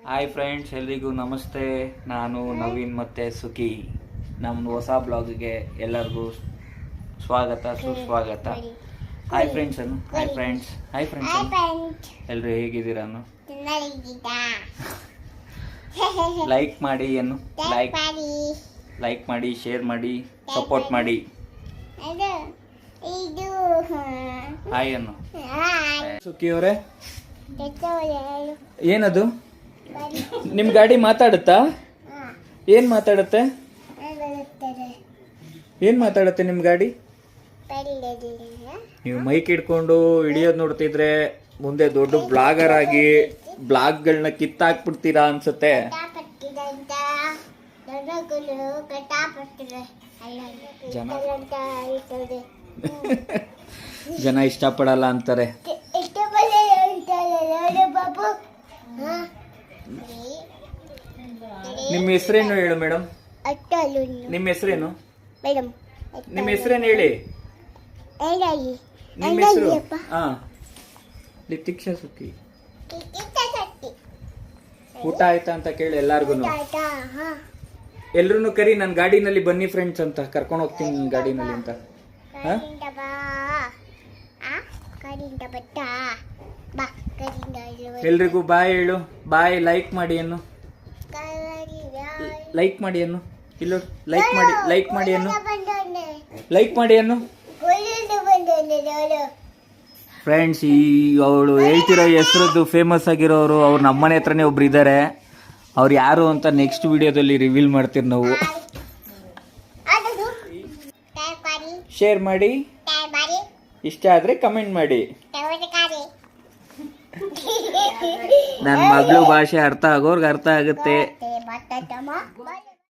Hi friends, ಎಲ್ರಿಗೂ ನಮಸ್ತೆ. ನಾನು ನವೀನ್ ಮತ್ತು ಸುಖಿ. ನಮ್ಮದು ಹೊಸ ಬ್ಲಾಗ್ಗೆ ಎಲ್ಲರಿಗೂ ಸ್ವಾಗತ, ಸುಸ್ವಾಗತ. ಹಾಯ್ ಫ್ರೆಂಡ್ಸ್ ಅನ್ನು. ಹಾಯ್ ಫ್ರೆಂಡ್ಸ್ ಎಲ್ಲರೂ ಹೇಗಿದ್ದೀರಾನು? ಲೈಕ್ ಮಾಡಿ ಅನ್ನು. ಲೈಕ್ ಮಾಡಿ, ಶೇರ್ ಮಾಡಿ, ಸಪೋರ್ಟ್ ಮಾಡಿ. ಹಾಯ್ ಅನ್ನು. ಸುಖಿ ಅವರೇ, ಏನದು ನಿಮ್ ಗಾಡಿ ಮಾತಾಡುತ್ತಾ? ಏನ್ ಮಾತಾಡುತ್ತೆ ನಿಮ್ ಗಾಡಿ? ನೀವು ಮೈಕ್ ಇಟ್ಕೊಂಡು ಹಿಡಿಯೋದ್ ನೋಡ್ತಿದ್ರೆ ಮುಂದೆ ದೊಡ್ಡ ಬ್ಲಾಗರ್ ಆಗಿ ಬ್ಲಾಗ್ಗಳನ್ನ ಕಿತ್ತಾಕ್ಬಿಡ್ತೀರಾ ಅನ್ಸುತ್ತೆ. ಜನ ಇಷ್ಟಪಡಲ್ಲ ಅಂತಾರೆ. ನಿಮ್ಮ ಹೆಸರೇನು ಹೇಳು ಮೇಡಮ್? ನಿಮ್ಮ ಹೆಸರೇನು? ನಿಮ್ಮ ಹೆಸರೇನು ಹೇಳಿ? ನಿಮ್ಮ ಹೆಸರು? ಹಾ, ಲಿತಿಕ್ಷಾ ಸುಖಿ. ಊಟ ಆಯ್ತಾ ಅಂತ ಕೇಳಿ ಎಲ್ಲಾರ್ಗು. ಎಲ್ರು ಕರಿ, ನನ್ನ ಗಾಡಿನಲ್ಲಿ ಬನ್ನಿ ಫ್ರೆಂಡ್ಸ್ ಅಂತ ಕರ್ಕೊಂಡು ಹೋಗ್ತೀನಿ. ನನ್ನ ಗಾಡಿನಲ್ಲಿ ಅಂತ. ಎಲ್ರಿಗೂ ಬಾಯ್ ಹೇಳು. ಬಾಯ್. ಲೈಕ್ ಮಾಡಿ ಅನ್ನು. ಲೈಕ್ ಮಾಡಿ ಅನ್ನು. ಇಲ್ಲ, ಲೈಕ್ ಮಾಡಿ ಅನ್ನು. ಲೈಕ್ ಮಾಡಿ ಅನ್ನು. ಫ್ರೆಂಡ್ಸ್, ಈ ಅವಳು ಹೇಳ್ತಿರೋ ಹೆಸರದ್ದು ಫೇಮಸ್ ಆಗಿರೋರು ಅವ್ರು ನಮ್ಮನೆ ಹತ್ರನೇ ಒಬ್ರು ಇದ್ದಾರೆ. ಅವ್ರು ಯಾರು ಅಂತ ನೆಕ್ಸ್ಟ್ ವಿಡಿಯೋದಲ್ಲಿ ರಿವೀಲ್ ಮಾಡ್ತೀವಿ ನಾವು. ಶೇರ್ ಮಾಡಿ, ಇಷ್ಟ ಆದ್ರೆ ಕಮೆಂಟ್ ಮಾಡಿ. ನನ್ನ ಮಗಳು ಭಾಷೆ ಅರ್ಥ ಆಗೋರ್ಗೆ ಅರ್ಥ ಆಗುತ್ತೆ.